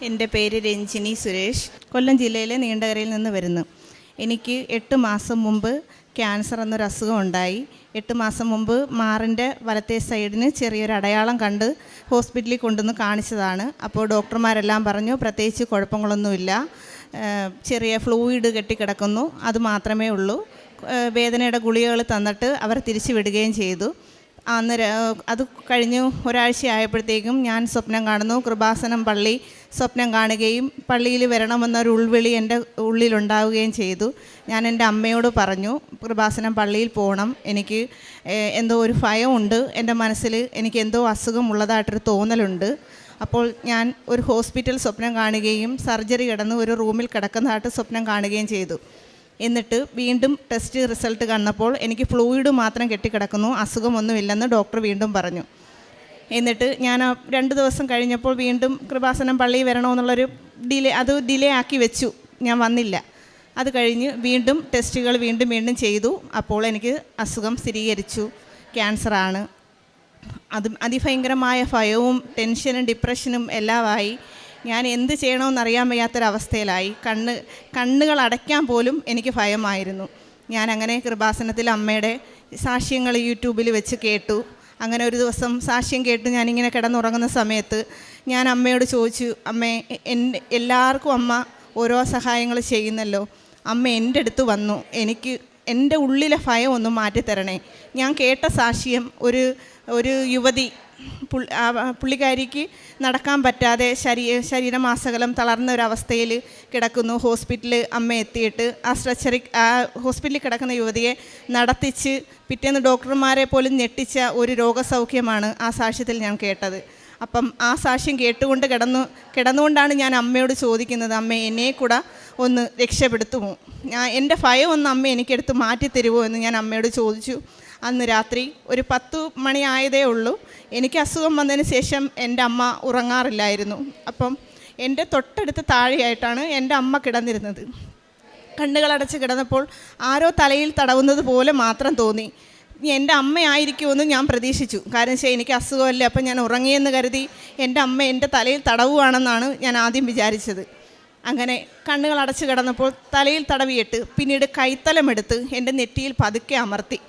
എൻ്റെ പേര് രഞ്ജിനി സുരേഷ്. കൊല്ലം ജില്ലയിലെ നീണ്ടകരയിൽ നിന്ന് വരുന്നു. എനിക്ക് 8 മാസം മുമ്പ് ക്യാൻസർ എന്നൊരു അസുഖം ഉണ്ടായി. 8 മാസം മുമ്പ് മാറിൻ്റെ വലത്തെ സൈഡിന് ചെറിയൊരു അടയാളം കണ്ട് ഹോസ്പിറ്റലിൽ കൊണ്ടുവന്ന് കാണിച്ചതാണ്. അപ്പോൾ ഡോക്ടർമാരെല്ലാം പറഞ്ഞു പ്രത്യേകിച്ച് കുഴപ്പങ്ങളൊന്നുമില്ല, ചെറിയ ഫ്ലൂയിഡ് കെട്ടിക്കിടക്കുന്നു, അത് മാത്രമേ ഉള്ളൂ. വേദനയുടെ ഗുളികകൾ തന്നിട്ട് അവർ തിരിച്ചു വിടുകയും ചെയ്തു. അത് കഴിഞ്ഞ് ഒരാഴ്ചയായപ്പോഴത്തേക്കും ഞാൻ സ്വപ്നം കാണുന്നു. കൃപാസനം പള്ളി സ്വപ്നം കാണുകയും പള്ളിയിൽ വരണമെന്നൊരു ഉൾവിളി എൻ്റെ ഉള്ളിലുണ്ടാവുകയും ചെയ്തു. ഞാൻ എൻ്റെ അമ്മയോട് പറഞ്ഞു കൃപാസനം പള്ളിയിൽ പോകണം, എനിക്ക് എന്തോ ഒരു ഭയമുണ്ട്, എൻ്റെ മനസ്സിൽ എനിക്ക് എന്തോ അസുഖമുള്ളതായിട്ടൊരു തോന്നലുണ്ട്. അപ്പോൾ ഞാൻ ഒരു ഹോസ്പിറ്റൽ സ്വപ്നം കാണുകയും സർജറി കിടന്ന് ഒരു റൂമിൽ കിടക്കുന്നതായിട്ട് സ്വപ്നം കാണുകയും ചെയ്തു. എന്നിട്ട് വീണ്ടും ടെസ്റ്റ് റിസൾട്ട് കണ്ടപ്പോൾ എനിക്ക് ഫ്ലൂയിഡ് മാത്രം കെട്ടിക്കിടക്കുന്നു, അസുഖമൊന്നുമില്ലെന്ന് ഡോക്ടർ വീണ്ടും പറഞ്ഞു. എന്നിട്ട് ഞാൻ 2 ദിവസം കഴിഞ്ഞപ്പോൾ വീണ്ടും കൃപാസനം പള്ളിയിൽ വരണമെന്നുള്ളൊരു ഡിലേ ആക്കി വെച്ചു, ഞാൻ വന്നില്ല. അത് കഴിഞ്ഞ് വീണ്ടും ടെസ്റ്റുകൾ വീണ്ടും ചെയ്തു. അപ്പോൾ എനിക്ക് അസുഖം സ്ഥിരീകരിച്ചു, ക്യാൻസറാണ്. അതിഭയങ്കരമായ ഭയവും ടെൻഷനും ഡിപ്രഷനും എല്ലാമായി. ഞാൻ എന്ത് ചെയ്യണമെന്നറിയാൻ വയ്യാത്തൊരവസ്ഥയിലായി. കണ്ണുകൾ അടയ്ക്കാൻ പോലും എനിക്ക് ഭയമായിരുന്നു. ഞാൻ അങ്ങനെ കൃപാസനത്തിൽ അമ്മയുടെ സാക്ഷ്യങ്ങൾ യൂട്യൂബിൽ വെച്ച് കേട്ടു. അങ്ങനെ ഒരു ദിവസം സാക്ഷ്യം കേട്ട് ഞാനിങ്ങനെ കിടന്നുറങ്ങുന്ന സമയത്ത് ഞാൻ അമ്മയോട് ചോദിച്ചു, അമ്മേ, എല്ലാവർക്കും അമ്മ ഓരോ സഹായങ്ങൾ ചെയ്യുന്നല്ലോ, അമ്മ എൻ്റെ അടുത്ത് വന്നു, എനിക്ക് എൻ്റെ ഉള്ളിലെ ഭയം ഒന്ന് മാറ്റിത്തരണേ. ഞാൻ കേട്ട സാക്ഷ്യം ഒരു യുവതി, പുള്ളിക്കാരിക്ക് നടക്കാൻ പറ്റാതെ ശരീരമാസകലം തളർന്ന ഒരവസ്ഥയിൽ കിടക്കുന്നു. ഹോസ്പിറ്റലിൽ അമ്മ എത്തിയിട്ട് ആ ഹോസ്പിറ്റലിൽ കിടക്കുന്ന യുവതിയെ നടത്തിച്ച് പിറ്റേന്ന് ഡോക്ടർമാരെ പോലും ഞെട്ടിച്ച ഒരു രോഗസൗഖ്യമാണ് ആ സാക്ഷ്യത്തിൽ ഞാൻ കേട്ടത്. അപ്പം ആ സാക്ഷ്യം കിടന്നുകൊണ്ടാണ് ഞാൻ അമ്മയോട് ചോദിക്കുന്നത്, അമ്മ എന്നെ കൂടെ ഒന്ന് രക്ഷപ്പെടുത്തുമോ, എൻ്റെ ഭയം ഒന്ന് അമ്മ എനിക്കെടുത്ത് മാറ്റിത്തരുമോ എന്ന് ഞാൻ അമ്മയോട് ചോദിച്ചു. അന്ന് രാത്രി ഒരു 10 മണി ആയതേ ഉള്ളൂ. എനിക്ക് അസുഖം വന്നതിന് ശേഷം എൻ്റെ അമ്മ ഉറങ്ങാറില്ലായിരുന്നു. അപ്പം എൻ്റെ തൊട്ടടുത്ത് താഴെയായിട്ടാണ് എൻ്റെ അമ്മ കിടന്നിരുന്നത്. കണ്ണുകളടച്ച് കിടന്നപ്പോൾ ആരോ തലയിൽ തടവുന്നത് പോലെ മാത്രം തോന്നി. എൻ്റെ അമ്മയായിരിക്കുമെന്ന് ഞാൻ പ്രതീക്ഷിച്ചു. കാരണം വെച്ചാൽ എനിക്ക് അസുഖമല്ലേ, അപ്പം ഞാൻ ഉറങ്ങിയെന്ന് കരുതി എൻ്റെ അമ്മ എൻ്റെ തലയിൽ തടവുകയാണെന്നാണ് ഞാൻ ആദ്യം വിചാരിച്ചത്. അങ്ങനെ കണ്ണുകളടച്ച് കിടന്നപ്പോൾ തലയിൽ തടവിയിട്ട് പിന്നീട് കൈത്തലമെടുത്ത് എൻ്റെ നെറ്റിയിൽ പതുക്കെ അമർത്തി.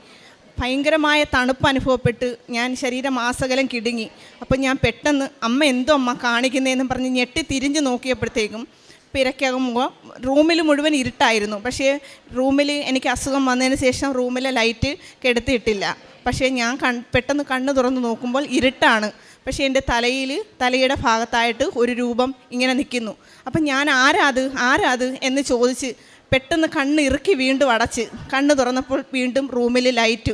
ഭയങ്കരമായ തണുപ്പ് അനുഭവപ്പെട്ട് ഞാൻ ശരീരമാസകലം കിടുങ്ങി. അപ്പം ഞാൻ പെട്ടെന്ന് അമ്മ എന്തോ അമ്മ കാണിക്കുന്നതെന്ന് പറഞ്ഞ് ഞെട്ടി തിരിഞ്ഞ് നോക്കിയപ്പോഴത്തേക്കും പിറയ്ക്കകുമ്പോൾ റൂമിൽ മുഴുവൻ ഇരുട്ടായിരുന്നു. പക്ഷേ റൂമിൽ എനിക്ക് അസുഖം വന്നതിന് ശേഷം റൂമിലെ ലൈറ്റ് കെടുത്തിയിട്ടില്ല. പക്ഷേ ഞാൻ പെട്ടെന്ന് കണ്ണ് തുറന്ന് നോക്കുമ്പോൾ ഇരുട്ടാണ്. പക്ഷേ എൻ്റെ തലയുടെ ഭാഗത്തായിട്ട് ഒരു രൂപം ഇങ്ങനെ നിൽക്കുന്നു. അപ്പം ഞാൻ ആരാത് എന്ന് ചോദിച്ച് പെട്ടെന്ന് കണ്ണ് ഇറുക്കി വീണ്ടും അടച്ച് കണ്ണ് തുറന്നപ്പോൾ വീണ്ടും റൂമിൽ ലൈറ്റ്,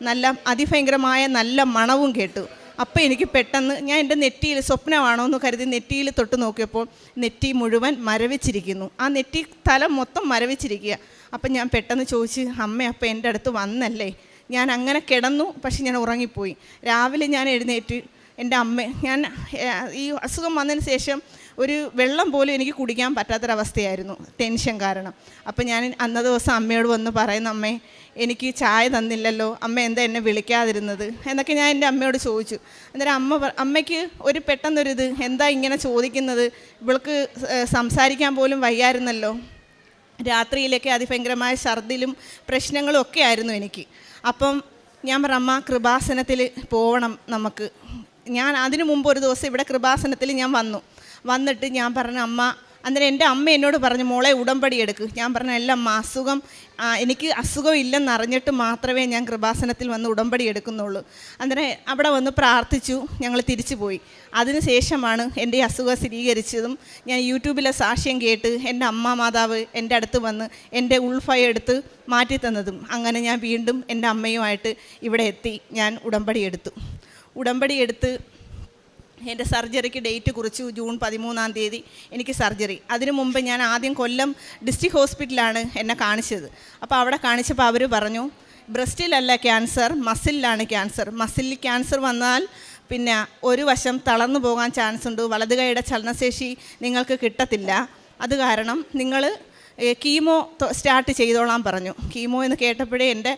നല്ല അതിഭയങ്കരമായ നല്ല മണവും കേട്ടു. അപ്പോൾ എനിക്ക് പെട്ടെന്ന് ഞാൻ എൻ്റെ നെറ്റിയിൽ സ്വപ്നമാണോ എന്ന് കരുതി നെറ്റിയിൽ തൊട്ട് നോക്കിയപ്പോൾ നെറ്റി മുഴുവൻ മരവിച്ചിരിക്കുന്നു. ആ നെറ്റി തല മൊത്തം മരവിച്ചിരിക്കുക. അപ്പം ഞാൻ പെട്ടെന്ന് ചോദിച്ച്, അമ്മ അപ്പം എൻ്റെ അടുത്ത് വന്നല്ലേ? ഞാൻ അങ്ങനെ കിടന്നു, പക്ഷെ ഞാൻ ഉറങ്ങിപ്പോയി. രാവിലെ ഞാൻ എഴുന്നേറ്റ് എൻ്റെ ഞാൻ ഈ അസുഖം വന്നതിന് ശേഷം ഒരു വെള്ളം പോലും എനിക്ക് കുടിക്കാൻ പറ്റാത്തൊരവസ്ഥയായിരുന്നു, ടെൻഷൻ കാരണം. അപ്പം ഞാൻ അന്നത്തെ ദിവസം അമ്മയോട് വന്ന് പറയുന്ന, അമ്മേ, എനിക്ക് ചായ തന്നില്ലല്ലോ, അമ്മ എന്താ എന്നെ വിളിക്കാതിരുന്നത് എന്നൊക്കെ ഞാൻ എൻ്റെ അമ്മയോട് ചോദിച്ചു. അന്നേരം അമ്മയ്ക്ക് ഒരു പെട്ടെന്നൊരിത്, എന്താ ഇങ്ങനെ ചോദിക്കുന്നത്, ഇവൾക്ക് സംസാരിക്കാൻ പോലും വയ്യായിരുന്നല്ലോ, രാത്രിയിലൊക്കെ അതിഭയങ്കരമായ ഛർദിലും പ്രശ്നങ്ങളും ഒക്കെ ആയിരുന്നു എനിക്ക്. അപ്പം ഞാൻ പറഞ്ഞു, അമ്മ, കൃപാസനത്തിൽ പോകണം നമുക്ക്. ഞാൻ അതിനു മുമ്പ് ഒരു ദിവസം ഇവിടെ കൃപാസനത്തിൽ ഞാൻ വന്നിട്ട് ഞാൻ പറഞ്ഞു, അമ്മ, അന്നേരം എൻ്റെ അമ്മ എന്നോട് പറഞ്ഞു, മോളെ ഉടമ്പടി എടുക്ക്. ഞാൻ പറഞ്ഞു, അല്ല അമ്മ, എനിക്ക് അസുഖം ഇല്ലെന്നറിഞ്ഞിട്ട് മാത്രമേ ഞാൻ കൃപാസനത്തിൽ വന്ന് ഉടമ്പടി എടുക്കുന്നുള്ളൂ. അന്നേരം അവിടെ വന്ന് പ്രാർത്ഥിച്ചു, ഞങ്ങൾ തിരിച്ചു പോയി. അതിനുശേഷമാണ് എൻ്റെ ഈ അസുഖം സ്ഥിരീകരിച്ചതും ഞാൻ യൂട്യൂബിലെ സാക്ഷ്യം കേട്ട് എൻ്റെ അമ്മ മാതാവ് എൻ്റെ അടുത്ത് വന്ന് എൻ്റെ ഉൾഭയം എടുത്ത് മാറ്റിത്തന്നതും. അങ്ങനെ ഞാൻ വീണ്ടും എൻ്റെ അമ്മയുമായിട്ട് ഇവിടെ എത്തി. ഞാൻ ഉടമ്പടി എടുത്ത് എൻ്റെ സർജറിക്ക് ഡേറ്റ് കുറിച്ചു. ജൂൺ 13-ാം തീയതി എനിക്ക് സർജറി. അതിനു മുമ്പ് ഞാൻ ആദ്യം കൊല്ലം ഡിസ്ട്രിക്ട് ഹോസ്പിറ്റലാണ് എന്നെ കാണിച്ചത്. അപ്പോൾ അവിടെ കാണിച്ചപ്പോൾ അവർ പറഞ്ഞു, ബ്രസ്റ്റിലല്ല ക്യാൻസർ, മസിലിലാണ് ക്യാൻസർ. മസിലിൽ ക്യാൻസർ വന്നാൽ പിന്നെ ഒരു വശം തളർന്നു പോകാൻ ചാൻസ് ഉണ്ട്, വലതു കൈയുടെ ചലനശേഷി നിങ്ങൾക്ക് കിട്ടത്തില്ല, അത് കാരണം നിങ്ങൾ കീമോ സ്റ്റാർട്ട് ചെയ്തോളാൻ പറഞ്ഞു. കീമോ എന്ന് കേട്ടപ്പോഴേ എൻ്റെ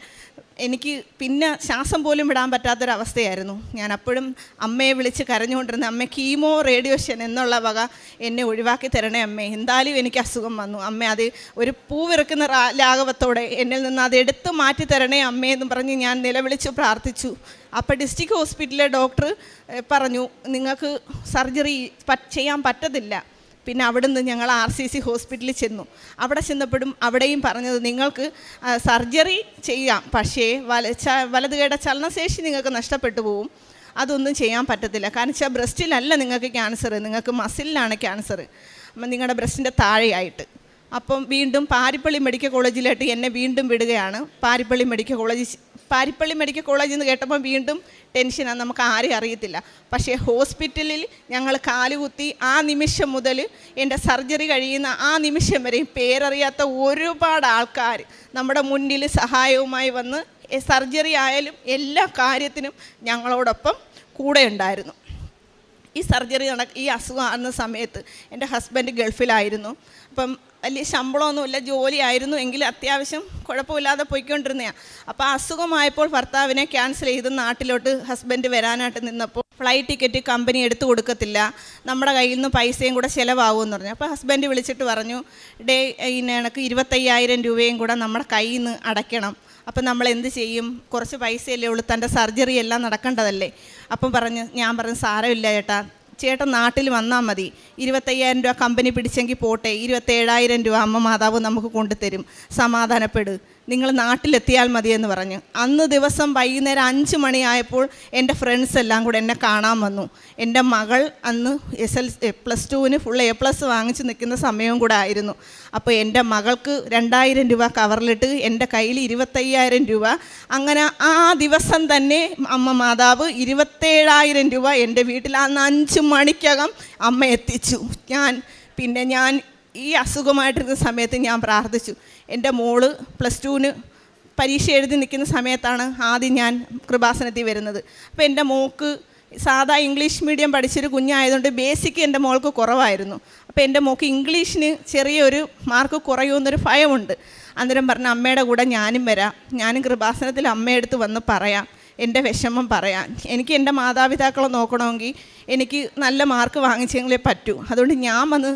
എനിക്ക് പിന്നെ ശ്വാസം പോലും വിടാൻ പറ്റാത്തൊരവസ്ഥയായിരുന്നു. ഞാൻ അപ്പോഴും അമ്മയെ വിളിച്ച് കരഞ്ഞുകൊണ്ടിരുന്ന, അമ്മ കീമോ റേഡിയേഷൻ എന്നുള്ള വക എന്നെ ഒഴിവാക്കി തരണേ അമ്മേ, എന്തായാലും എനിക്ക് അസുഖം വന്നു അമ്മ, അത് ഒരു പൂവിറക്കുന്ന ലാഘവത്തോടെ എന്നിൽ നിന്ന് അത് എടുത്തു മാറ്റി തരണേ അമ്മേ എന്ന് പറഞ്ഞ് ഞാൻ നിലവിളിച്ചു പ്രാർത്ഥിച്ചു. അപ്പോൾ ഡിസ്ട്രിക്ട് ഹോസ്പിറ്റലിലെ ഡോക്ടർ പറഞ്ഞു, നിങ്ങൾക്ക് സർജറി ചെയ്യാൻ പറ്റത്തില്ല. പിന്നെ അവിടുന്ന് ഞങ്ങൾ RCC ഹോസ്പിറ്റലിൽ ചെന്നു. അവിടെ ചെന്നപ്പോഴും അവിടെയും പറഞ്ഞത്, നിങ്ങൾക്ക് സർജറി ചെയ്യാം, പക്ഷേ വലതുകൈയുടെ ചലനശേഷി നിങ്ങൾക്ക് നഷ്ടപ്പെട്ടു പോവും, അതൊന്നും ചെയ്യാൻ പറ്റത്തില്ല. കാരണം വെച്ചാൽ ബ്രസ്റ്റിലല്ല നിങ്ങൾക്ക് ക്യാൻസർ, നിങ്ങൾക്ക് മസിലിലാണ് ക്യാൻസർ, നിങ്ങളുടെ ബ്രസ്റ്റിൻ്റെ താഴെയായിട്ട്. അപ്പം വീണ്ടും പാരിപ്പള്ളി മെഡിക്കൽ കോളേജിലായിട്ട് എന്നെ വീണ്ടും വിടുകയാണ്. പാരിപ്പള്ളി മെഡിക്കൽ കോളേജ് എന്ന് കേട്ടപ്പോൾ വീണ്ടും ടെൻഷനാണ്, നമുക്ക് ആരെയും അറിയത്തില്ല. പക്ഷേ ഹോസ്പിറ്റലിൽ ഞങ്ങൾ കാലുകുത്തി ആ നിമിഷം മുതൽ എൻ്റെ സർജറി കഴിയുന്ന ആ നിമിഷം വരെയും പേരറിയാത്ത ഒരുപാട് ആൾക്കാർ നമ്മുടെ മുന്നിൽ സഹായവുമായി വന്ന് സർജറി ആയാലും എല്ലാ കാര്യത്തിനും ഞങ്ങളോടൊപ്പം കൂടെ ഉണ്ടായിരുന്നു. ഈ അസുഖം ആകുന്ന സമയത്ത് എൻ്റെ ഹസ്ബൻഡ് ഗൾഫിലായിരുന്നു. അപ്പം വലിയ ശമ്പളമൊന്നുമില്ല, ജോലിയായിരുന്നു, എങ്കിലും അത്യാവശ്യം കുഴപ്പമില്ലാതെ പോയിക്കൊണ്ടിരുന്നതാണ്. അപ്പോൾ അസുഖമായപ്പോൾ ഭർത്താവിനെ ക്യാൻസൽ ചെയ്ത് നാട്ടിലോട്ട് ഹസ്ബൻഡ് വരാനായിട്ട് നിന്നപ്പോൾ ഫ്ലൈറ്റ് ടിക്കറ്റ് കമ്പനി എടുത്തു കൊടുക്കത്തില്ല, നമ്മുടെ കയ്യിൽ നിന്ന് പൈസയും കൂടെ ചിലവാകുമെന്ന് പറഞ്ഞു. അപ്പോൾ ഹസ്ബൻഡ് വിളിച്ചിട്ട് പറഞ്ഞു, എനിക്ക് 25,000 രൂപയും കൂടെ നമ്മുടെ കയ്യിൽ നിന്ന് അടയ്ക്കണം. അപ്പം നമ്മൾ എന്ത് ചെയ്യും, കുറച്ച് പൈസയല്ലേ ഉള്ളൂ, തൻ്റെ സർജറി എല്ലാം നടക്കേണ്ടതല്ലേ. അപ്പം ഞാൻ പറഞ്ഞു, സാരമില്ല ചേട്ടൻ നാട്ടിൽ വന്നാൽ മതി, 25,000 രൂപ കമ്പനി പിടിച്ചെങ്കിൽ പോട്ടെ, 27,000 രൂപ അമ്മ മാതാവ് നമുക്ക് കൊണ്ടുതരും, സമാധാനപ്പെട്, നിങ്ങൾ നാട്ടിലെത്തിയാൽ മതിയെന്ന് പറഞ്ഞു. അന്ന് ദിവസം വൈകുന്നേരം 5 മണിയായപ്പോൾ എൻ്റെ ഫ്രണ്ട്സ് എല്ലാം കൂടെ എന്നെ കാണാൻ വന്നു. എൻ്റെ മകൾ അന്ന് +2 ഫുൾ A+ വാങ്ങിച്ച് നിൽക്കുന്ന സമയവും കൂടെ ആയിരുന്നു. അപ്പോൾ എൻ്റെ മകൾക്ക് 2,000 രൂപ കവറിലിട്ട് എൻ്റെ കയ്യിൽ 25,000 രൂപ. അങ്ങനെ ആ ദിവസം തന്നെ അമ്മ മാതാവ് 27,000 രൂപ എൻ്റെ വീട്ടിൽ അന്ന് 5 മണിക്കകം അമ്മ എത്തിച്ചു. ഞാൻ ഈ അസുഖമായിട്ടിരുന്ന സമയത്ത് ഞാൻ പ്രാർത്ഥിച്ചു. എൻ്റെ മോള് +2 പരീക്ഷ എഴുതി നിൽക്കുന്ന സമയത്താണ് ആദ്യം ഞാൻ കൃപാസനത്തിൽ വരുന്നത്. അപ്പോൾ എൻ്റെ മോൾക്ക് സാധാ ഇംഗ്ലീഷ് മീഡിയം പഠിച്ചൊരു കുഞ്ഞായതുകൊണ്ട് ബേസിക്ക് എൻ്റെ മോൾക്ക് കുറവായിരുന്നു. അപ്പോൾ എൻ്റെ മോൾക്ക് ഇംഗ്ലീഷിന് ചെറിയൊരു മാർക്ക് കുറയുമെന്നൊരു ഭയമുണ്ട്. അന്നേരം പറഞ്ഞ, അമ്മയുടെ കൂടെ ഞാനും വരാം, ഞാനും കൃപാസനത്തിൽ അമ്മയെടുത്ത് വന്ന് പറയാം, എൻ്റെ വിഷമം പറയാം, എനിക്ക് എൻ്റെ മാതാപിതാക്കളെ നോക്കണമെങ്കിൽ എനിക്ക് നല്ല മാർക്ക് വാങ്ങിച്ചെങ്കിലേ പറ്റൂ, അതുകൊണ്ട് ഞാൻ വന്ന്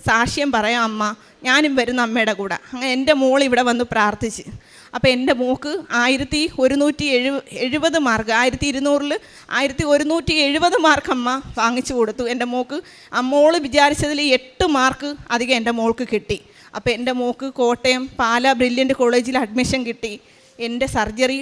സാക്ഷ്യം പറയാം അമ്മ, ഞാനും വരുന്ന അമ്മയുടെ കൂടെ. അങ്ങനെ എൻ്റെ മോൾ ഇവിടെ വന്ന് പ്രാർത്ഥിച്ച്. അപ്പോൾ എൻ്റെ മോൾക്ക് 1170 മാർക്ക്, 1200-ൽ 1170 മാർക്ക് അമ്മ വാങ്ങിച്ചു കൊടുത്തു. എൻ്റെ മോൾക്ക് മോള് വിചാരിച്ചതിൽ 8 മാർക്ക് അധികം എൻ്റെ മോൾക്ക് കിട്ടി. അപ്പോൾ എൻ്റെ മോൾക്ക് കോട്ടയം പാലാ ബ്രില്യൻ്റ് കോളേജിൽ അഡ്മിഷൻ കിട്ടി. എൻ്റെ സർജറി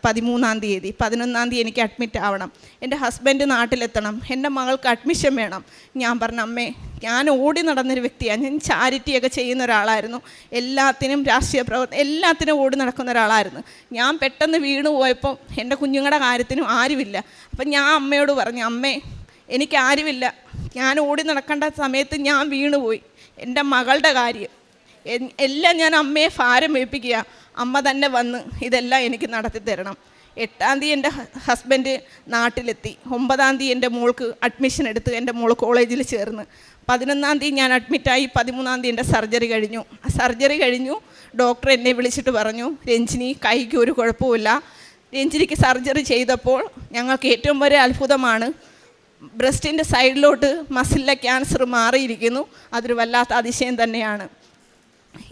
13-ാം തീയതി, 11-ാം തീയതി എനിക്ക് അഡ്മിറ്റ് ആവണം, എൻ്റെ ഹസ്ബൻഡ് നാട്ടിലെത്തണം, എൻ്റെ മകൾക്ക് അഡ്മിഷൻ വേണം. ഞാൻ പറഞ്ഞ, അമ്മേ, ഞാൻ ഓടി നടന്നൊരു വ്യക്തിയാണ്, ഞാൻ ചാരിറ്റിയൊക്കെ ചെയ്യുന്ന ഒരാളായിരുന്നു, എല്ലാത്തിനും രാഷ്ട്രീയ എല്ലാത്തിനും ഓടി നടക്കുന്ന ഒരാളായിരുന്നു. ഞാൻ പെട്ടെന്ന് വീണു പോയപ്പോൾ എൻ്റെ കുഞ്ഞുങ്ങളുടെ കാര്യത്തിനും ആരുമില്ല. അപ്പം ഞാൻ അമ്മയോട് പറഞ്ഞു, അമ്മേ, എനിക്ക് ആരുമില്ല, ഞാൻ ഓടി നടക്കേണ്ട സമയത്ത് ഞാൻ വീണുപോയി, എൻ്റെ മകളുടെ കാര്യം എല്ലാം ഞാൻ അമ്മയെ ഭാരം ഏൽപ്പിക്കുക, അമ്മ തന്നെ വന്ന് ഇതെല്ലാം എനിക്ക് നടത്തി തരണം. 8-ാം തീയതി എൻ്റെ ഹസ്ബൻഡ് നാട്ടിലെത്തി. 9-ാം തീയതി എൻ്റെ മോൾക്ക് അഡ്മിഷൻ എടുത്ത് എൻ്റെ മോൾ കോളേജിൽ ചേർന്ന്. 11-ാം തീയതി ഞാൻ അഡ്മിറ്റായി. 13-ാം തീയതി എൻ്റെ സർജറി കഴിഞ്ഞു. ഡോക്ടർ എന്നെ വിളിച്ചിട്ട് പറഞ്ഞു, രഞ്ജിനി, കൈക്ക് ഒരു കുഴപ്പമില്ല. രഞ്ജിനിക്ക് സർജറി ചെയ്തപ്പോൾ ഞങ്ങൾക്ക് ഏറ്റവും വലിയ അത്ഭുതമാണ്, ബ്രസ്റ്റിൻ്റെ സൈഡിലോട്ട് മസിലിലെ ക്യാൻസർ മാറിയിരിക്കുന്നു. അതൊരു വല്ലാത്ത അതിശയം തന്നെയാണ്.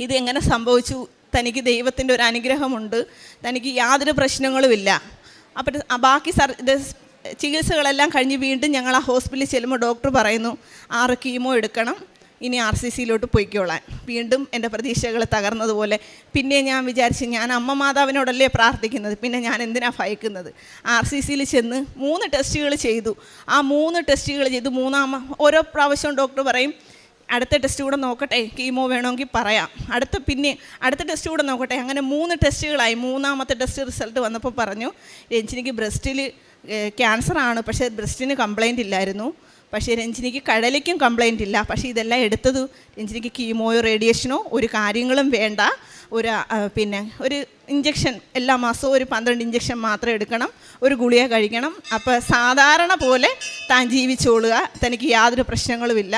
ഇതെങ്ങനെ സംഭവിച്ചു? തനിക്ക് ദൈവത്തിൻ്റെ ഒരു അനുഗ്രഹമുണ്ട്, തനിക്ക് യാതൊരു പ്രശ്നങ്ങളുമില്ല. അപ്പം ബാക്കി ചികിത്സകളെല്ലാം കഴിഞ്ഞ് വീണ്ടും ഞങ്ങൾ ആ ഹോസ്പിറ്റലിൽ ചെല്ലുമ്പോൾ ഡോക്ടർ പറയുന്നു, 6 കീമോ എടുക്കണം, ഇനി RCCയിലോട്ട് പോയിക്കോളാൻ. വീണ്ടും എൻ്റെ പ്രതീക്ഷകൾ തകർന്നതുപോലെ പിന്നെ ഞാൻ വിചാരിച്ചു, ഞാൻ അമ്മ മാതാവിനോടല്ലേ പ്രാർത്ഥിക്കുന്നത്, പിന്നെ ഞാൻ എന്തിനാണ് ഭയക്കുന്നത്. RCCയിൽ ചെന്ന് 3 ടെസ്റ്റുകൾ ചെയ്തു. ആ 3 ടെസ്റ്റുകൾ ചെയ്തു. ഓരോ പ്രാവശ്യവും ഡോക്ടർ പറയും, അടുത്ത ടെസ്റ്റ് കൂടെ നോക്കട്ടെ, കീമോ വേണമെങ്കിൽ പറയാം, അടുത്ത ടെസ്റ്റ് കൂടെ നോക്കട്ടെ. അങ്ങനെ 3 ടെസ്റ്റുകളായി. 3-ാമത്തെ ടെസ്റ്റ് റിസൾട്ട് വന്നപ്പോൾ പറഞ്ഞു, രഞ്ജിനിക്ക് ബ്രസ്റ്റിൽ ക്യാൻസറാണ്, പക്ഷേ ബ്രസ്റ്റിന് കംപ്ലയിൻ്റ് ഇല്ലായിരുന്നു, പക്ഷേ രഞ്ജിനിക്ക് കഴലിക്കും കംപ്ലയിൻ്റ് ഇല്ല. പക്ഷേ ഇതെല്ലാം എടുത്തത് രഞ്ജിനിക്ക് കീമോയോ റേഡിയേഷനോ ഒരു കാര്യങ്ങളും വേണ്ട, ഒരു ഇഞ്ചക്ഷൻ എല്ലാ മാസവും ഒരു 12 ഇഞ്ചക്ഷൻ മാത്രം എടുക്കണം, ഒരു ഗുളിക കഴിക്കണം, അപ്പോൾ സാധാരണ പോലെ താൻ ജീവിച്ചോളുക, തനിക്ക് യാതൊരു പ്രശ്നങ്ങളുമില്ല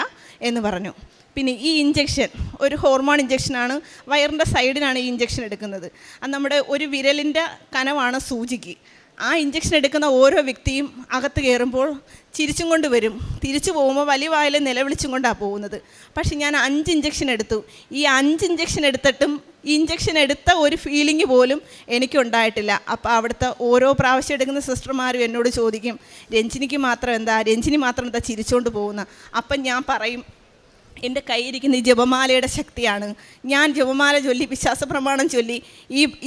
എന്ന് പറഞ്ഞു. പിന്നെ ഈ ഇഞ്ചക്ഷൻ ഒരു ഹോർമോൺ ഇഞ്ചക്ഷനാണ്, വയറിൻ്റെ സൈഡിനാണ് ഈ ഇഞ്ചക്ഷൻ എടുക്കുന്നത്. അത് നമ്മുടെ ഒരു വിരലിൻ്റെ കനമാണ് സൂചിക്ക്. ആ ഇഞ്ചക്ഷൻ എടുക്കുന്ന ഓരോ വ്യക്തിയും അകത്ത് കയറുമ്പോൾ ചിരിച്ചും കൊണ്ട് വരും, തിരിച്ചു പോകുമ്പോൾ വലിയ വായിൽ നിലവിളിച്ചും കൊണ്ടാണ് പോകുന്നത്. പക്ഷെ ഞാൻ 5 ഇഞ്ചക്ഷൻ എടുത്തു. ഈ 5 ഇഞ്ചക്ഷൻ എടുത്തിട്ടും ഈ ഇഞ്ചക്ഷൻ എടുത്ത ഒരു ഫീലിംഗ് പോലും എനിക്കുണ്ടായിട്ടില്ല. അപ്പോൾ അവിടുത്തെ ഓരോ പ്രാവശ്യം എടുക്കുന്ന സിസ്റ്റർമാരും എന്നോട് ചോദിക്കും, രഞ്ജിനി മാത്രം എന്താ ചിരിച്ചുകൊണ്ട് പോകുന്ന? അപ്പം ഞാൻ പറയും, എൻ്റെ കയ്യിരിക്കുന്ന ഈ ജപമാലയുടെ ശക്തിയാണ്. ഞാൻ ജപമാല ചൊല്ലി വിശ്വാസ പ്രമാണം ചൊല്ലി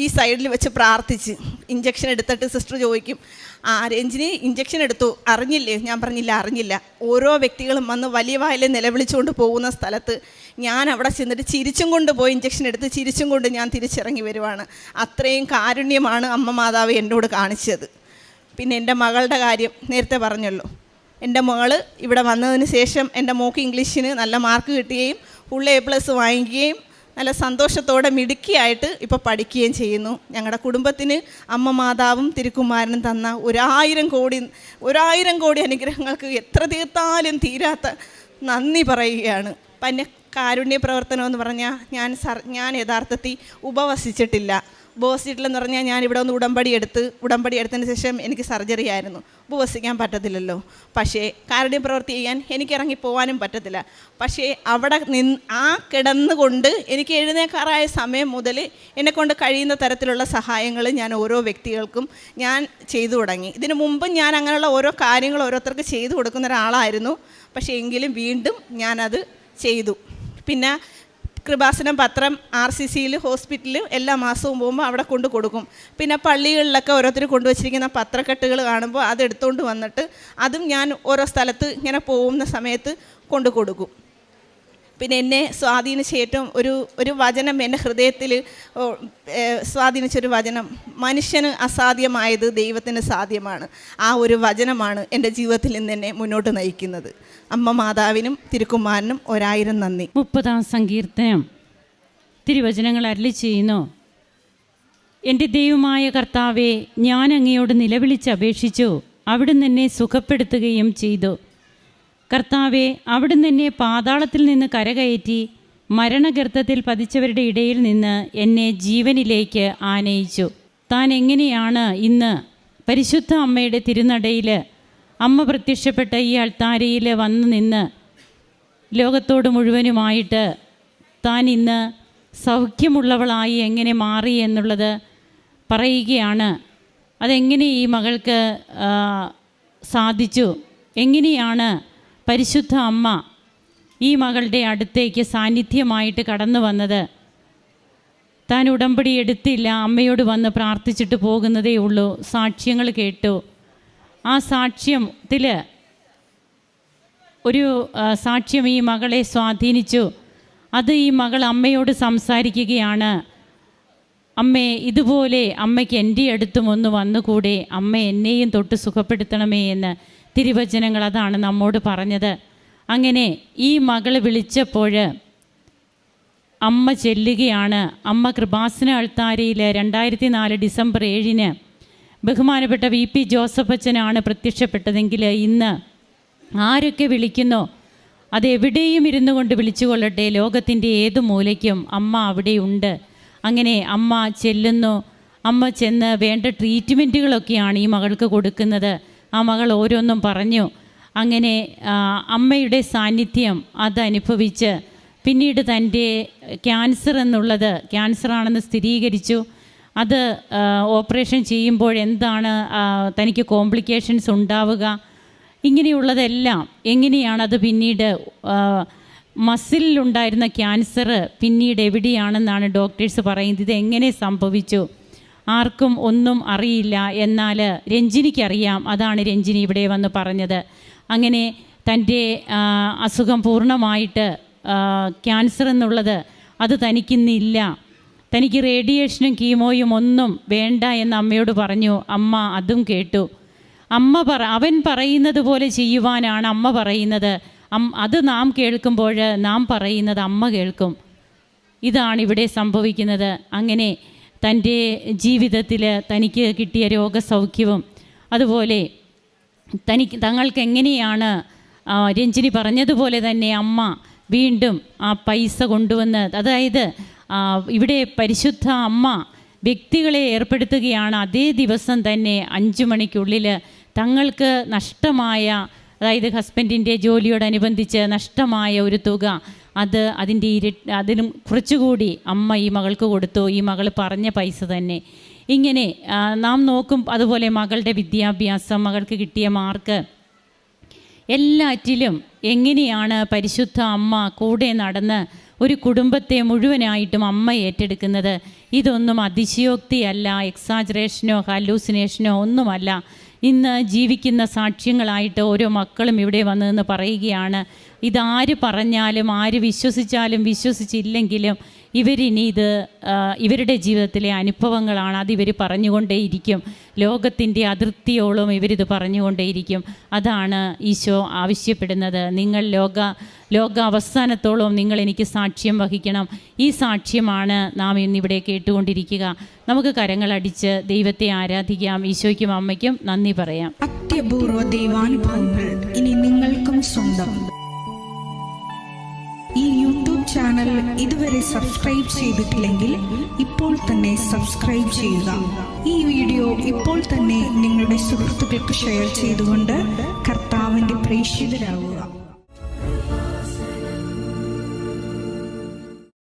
ഈ സൈഡിൽ വെച്ച് പ്രാർത്ഥിച്ച് ഇഞ്ചക്ഷൻ എടുത്തിട്ട് സിസ്റ്റർ ചോദിക്കും, രഞ്ജിനി ഇഞ്ചക്ഷൻ എടുത്തു അറിഞ്ഞില്ലേ? ഞാൻ പറഞ്ഞില്ല, അറിഞ്ഞില്ല. ഓരോ വ്യക്തികളും വന്ന് വലിയ വായിൽ നിലവിളിച്ചുകൊണ്ട് പോകുന്ന സ്ഥലത്ത് ഞാൻ അവിടെ ചെന്നിട്ട് ചിരിച്ചും കൊണ്ട് പോയി ഇഞ്ചക്ഷൻ എടുത്ത് ചിരിച്ചും കൊണ്ട് ഞാൻ തിരിച്ചിറങ്ങി വരുവാണ്. അത്രയും കാരുണ്യമാണ് അമ്മ മാതാവ് എന്നോട് കാണിച്ചത്. പിന്നെ എൻ്റെ മകളുടെ കാര്യം നേരത്തെ പറഞ്ഞല്ലോ. എൻ്റെ മകൾ ഇവിടെ വന്നതിന് ശേഷം എൻ്റെ മോൾക്ക് ഇംഗ്ലീഷിന് നല്ല മാർക്ക് കിട്ടുകയും ഫുൾ A+ വാങ്ങിക്കുകയും നല്ല സന്തോഷത്തോടെ മിടുക്കിയായിട്ട് ഇപ്പോൾ പഠിക്കുകയും ചെയ്യുന്നു. ഞങ്ങളുടെ കുടുംബത്തിന് അമ്മ മാതാവും തിരുക്കുമാരനും തന്ന 1000 കോടി അനുഗ്രഹങ്ങൾക്ക് എത്ര തീർത്താലും തീരാത്ത നന്ദി പറയുകയാണ്. പിന്നെ കാരുണ്യ പ്രവർത്തനം എന്ന് പറഞ്ഞാൽ ഞാൻ യഥാർത്ഥത്തിൽ ഉപവസിച്ചിട്ടില്ലെന്ന് പറഞ്ഞാൽ ഞാനിവിടെ ഒന്ന് ഉടമ്പടി എടുത്തതിന് ശേഷം എനിക്ക് സർജറി ആയിരുന്നു. ഉപവസിക്കാൻ പറ്റത്തില്ലല്ലോ. പക്ഷേ കാരുണ്യ പ്രവൃത്തി ചെയ്യാൻ എനിക്ക് ഇറങ്ങിപ്പോവാനും പറ്റത്തില്ല. പക്ഷേ അവിടെ കിടന്നുകൊണ്ട് എനിക്ക് എഴുന്നേക്കാറായ സമയം മുതൽ എന്നെക്കൊണ്ട് കഴിയുന്ന തരത്തിലുള്ള സഹായങ്ങൾ ഞാൻ ഓരോ വ്യക്തികൾക്കും ഞാൻ ചെയ്തു തുടങ്ങി. ഇതിനു മുമ്പ് ഞാൻ അങ്ങനെയുള്ള ഓരോ കാര്യങ്ങൾ ഓരോരുത്തർക്ക് ചെയ്തു കൊടുക്കുന്ന ഒരാളായിരുന്നു. പക്ഷേ എങ്കിലും വീണ്ടും ഞാനത് ചെയ്തു. പിന്നെ കൃപാസനം പത്രം RCCയിൽ ഹോസ്പിറ്റലിൽ എല്ലാ മാസവും പോകുമ്പോൾ അവിടെ കൊണ്ട് കൊടുക്കും. പിന്നെ പള്ളികളിലൊക്കെ ഓരോരുത്തർ കൊണ്ടുവച്ചിരിക്കുന്ന പത്രക്കെട്ടുകൾ കാണുമ്പോൾ അതെടുത്തുകൊണ്ട് വന്നിട്ട് അതും ഞാൻ ഓരോ സ്ഥലത്ത് ഇങ്ങനെ പോകുന്ന സമയത്ത് കൊണ്ടു കൊടുക്കും. പിന്നെ എന്നെ സ്വാധീനിച്ച ഏറ്റവും ഒരു വചനം എൻ്റെ ഹൃദയത്തിൽ സ്വാധീനിച്ചൊരു വചനം, മനുഷ്യന് അസാധ്യമായത് ദൈവത്തിന് സാധ്യമാണ്. ആ ഒരു വചനമാണ് എൻ്റെ ജീവിതത്തിൽ നിന്ന് എന്നെ മുന്നോട്ട് നയിക്കുന്നത്. അമ്മ മാതാവിനും തിരുക്കുമാരനും 1000 നന്ദി. 30-ാം സങ്കീർത്തനം തിരുവചനങ്ങൾ അരുളി ചെയ്യുന്നു. എൻ്റെ ദൈവമായ കർത്താവേ, ഞാൻ അങ്ങയോട് നിലവിളിച്ച് അപേക്ഷിച്ചു, അവിടുന്ന് എന്നെ സുഖപ്പെടുത്തുകയും ചെയ്തു. കർത്താവെ, അവിടുന്ന് എന്നെ പാതാളത്തിൽ നിന്ന് കരകയറ്റി മരണഗർത്തത്തിൽ പതിച്ചവരുടെ ഇടയിൽ നിന്ന് എന്നെ ജീവനിലേക്ക് ആനയിച്ചു. താൻ എങ്ങനെയാണ് ഇന്ന് പരിശുദ്ധ അമ്മയുടെ തിരുനടയിൽ അമ്മ പ്രത്യക്ഷപ്പെട്ട ഈ അൾത്താരയിൽ വന്നു നിന്ന് ലോകത്തോട് മുഴുവനുമായിട്ട് താൻ ഇന്ന് സൗഖ്യമുള്ളവളായി എങ്ങനെ മാറി എന്നുള്ളത് പറയുകയാണ്. അതെങ്ങനെ ഈ മകൾക്ക് സാധിച്ചു? എങ്ങനെയാണ് പരിശുദ്ധ അമ്മ ഈ മകളുടെ അടുത്തേക്ക് സാന്നിധ്യമായിട്ട് കടന്നു വന്നത്? താൻ ഉടമ്പടി എടുത്തില്ല, അമ്മയോട് വന്ന് പ്രാർത്ഥിച്ചിട്ട് പോകുന്നതേ ഉള്ളൂ. സാക്ഷ്യങ്ങൾ കേട്ടു. ആ സാക്ഷ്യത്തിൽ ഒരു സാക്ഷ്യം ഈ മകളെ സ്വാധീനിച്ചു. അത് ഈ മകൾ അമ്മയോട് സംസാരിക്കുകയാണ്. അമ്മേ, ഇതുപോലെ അമ്മയ്ക്ക് എൻ്റെ അടുത്തും ഒന്ന് വന്നുകൂടെ? അമ്മ എന്നെയും തൊട്ട് സുഖപ്പെടുത്തണമേ എന്ന് തിരുവചനങ്ങൾ അതാണ് നമ്മോട് പറഞ്ഞത്. അങ്ങനെ ഈ മകൾ വിളിച്ചപ്പോൾ അമ്മ ചെല്ലുകയാണ്. അമ്മ കൃപാസന അൾത്താരയിൽ 2004 ഡിസംബർ 7 ബഹുമാനപ്പെട്ട VP ജോസഫ് അച്ഛനാണ് പ്രത്യക്ഷപ്പെട്ടതെങ്കിൽ ഇന്ന് ആരൊക്കെ വിളിക്കുന്നോ അതെവിടെയും ഇരുന്നു കൊണ്ട് വിളിച്ചു കൊള്ളട്ടെ, ലോകത്തിൻ്റെ ഏത് മൂലയ്ക്കും അമ്മ അവിടെയുണ്ട്. അങ്ങനെ അമ്മ ചെല്ലുന്നു. അമ്മ ചെന്ന് വേണ്ട ട്രീറ്റ്മെൻറ്റുകളൊക്കെയാണ് ഈ മകൾക്ക് കൊടുക്കുന്നത്. ആ മകൾ ഓരോന്നും പറഞ്ഞു. അങ്ങനെ അമ്മയുടെ സാന്നിധ്യം അതനുഭവിച്ച് പിന്നീട് തൻ്റെ ക്യാൻസറാണെന്ന് സ്ഥിരീകരിച്ചു. അത് ഓപ്പറേഷൻ ചെയ്യുമ്പോൾ എന്താണ് തനിക്ക് കോംപ്ലിക്കേഷൻസ് ഉണ്ടാവുക, ഇങ്ങനെയുള്ളതെല്ലാം എങ്ങനെയാണത് പിന്നീട് മസിലിലുണ്ടായിരുന്ന ക്യാൻസർ പിന്നീട് എവിടെയാണെന്നാണ് ഡോക്ടേഴ്സ് പറയുന്നത്. ഇതെങ്ങനെ സംഭവിച്ചു? ആർക്കും ഒന്നും അറിയില്ല. എന്നാൽ രഞ്ജിനിക്കറിയാം. അതാണ് രഞ്ജിനി ഇവിടെ വന്ന് പറഞ്ഞത്. അങ്ങനെ തൻ്റെ അസുഖം പൂർണ്ണമായിട്ട് ക്യാൻസർ എന്നുള്ളത് അത് തനിക്കിന്നില്ല, തനിക്ക് റേഡിയേഷനും കീമോയും ഒന്നും വേണ്ട എന്ന് അമ്മയോട് പറഞ്ഞു. അമ്മ അതും കേട്ടു. അവൻ പറയുന്നത് പോലെ ചെയ്യുവാനാണ് അമ്മ പറയുന്നത്. അത് നാം കേൾക്കുമ്പോൾ നാം പറയുന്നത് അമ്മ കേൾക്കും. ഇതാണിവിടെ സംഭവിക്കുന്നത്. അങ്ങനെ തൻ്റെ ജീവിതത്തിൽ തനിക്ക് കിട്ടിയ രോഗസൗഖ്യവും അതുപോലെ തങ്ങൾക്ക് എങ്ങനെയാണ് രഞ്ജിനി പറഞ്ഞതുപോലെ തന്നെ അമ്മ വീണ്ടും ആ പൈസ കൊണ്ടുവന്ന്, അതായത് ഇവിടെ പരിശുദ്ധ അമ്മ വ്യക്തികളെ ഏർപ്പെടുത്തുകയാണ്. അതേ ദിവസം തന്നെ 5 മണിക്കുള്ളിൽ തങ്ങൾക്ക് നഷ്ടമായ, അതായത് ഹസ്ബൻഡിൻ്റെ ജോലിയോടനുബന്ധിച്ച് നഷ്ടമായ ഒരു തുക, അതിനും കുറച്ചുകൂടി അമ്മ ഈ മകൾക്ക് കൊടുത്തു. ഈ മകൾ പറഞ്ഞ പൈസ തന്നെ. ഇങ്ങനെ നാം നോക്കും. അതുപോലെ മകളുടെ വിദ്യാഭ്യാസം, മകൾക്ക് കിട്ടിയ മാർക്ക്, എല്ലാറ്റിലും എങ്ങനെയാണ് പരിശുദ്ധ അമ്മ കൂടെ നടന്ന് ഒരു കുടുംബത്തെ മുഴുവനായിട്ടും അമ്മ ഏറ്റെടുക്കുന്നത്. ഇതൊന്നും അതിശയോക്തിയല്ല, എക്സാജറേഷനോ ഹലൂസിനേഷനോ ഒന്നുമല്ല. ഇന്ന് ജീവിക്കുന്ന സാക്ഷ്യങ്ങളായിട്ട് ഓരോ മക്കളും ഇവിടെ വന്നതെന്ന് പറയുകയാണ്. ഇതാര് പറഞ്ഞാലും, ആര് വിശ്വസിച്ചാലും വിശ്വസിച്ചില്ലെങ്കിലും ഇവരിനി ഇവരുടെ ജീവിതത്തിലെ അനുഭവങ്ങളാണ്. അതിവർ പറഞ്ഞുകൊണ്ടേയിരിക്കും. ലോകത്തിൻ്റെ അതിർത്തിയോളം ഇവരിത് പറഞ്ഞുകൊണ്ടേയിരിക്കും. അതാണ് ഈശോ ആവശ്യപ്പെടുന്നത്. നിങ്ങൾ ലോക അവസാനത്തോളം നിങ്ങൾ എനിക്ക് സാക്ഷ്യം വഹിക്കണം. ഈ സാക്ഷ്യമാണ് നാം ഇന്നിവിടെ കേട്ടുകൊണ്ടിരിക്കുക. നമുക്ക് കരങ്ങളടിച്ച് ദൈവത്തെ ആരാധിക്കാം. ഈശോയ്ക്കും അമ്മയ്ക്കും നന്ദി പറയാം. അത്യപൂർവ ദൈവാനുഭവങ്ങൾ ഇനി നിങ്ങൾക്കും സ്വന്തം. ഈ യൂട്യൂബ് ചാനൽ ഇതുവരെ സബ്സ്ക്രൈബ് ചെയ്തിട്ടില്ലെങ്കിൽ ഇപ്പോൾ തന്നെ സബ്സ്ക്രൈബ് ചെയ്യുക. ഈ വീഡിയോ ഇപ്പോൾ തന്നെ നിങ്ങളുടെ സുഹൃത്തുക്കൾക്ക് ഷെയർ ചെയ്തുകൊണ്ട് കർത്താവിൻ്റെ പ്രേക്ഷിതരാകുക.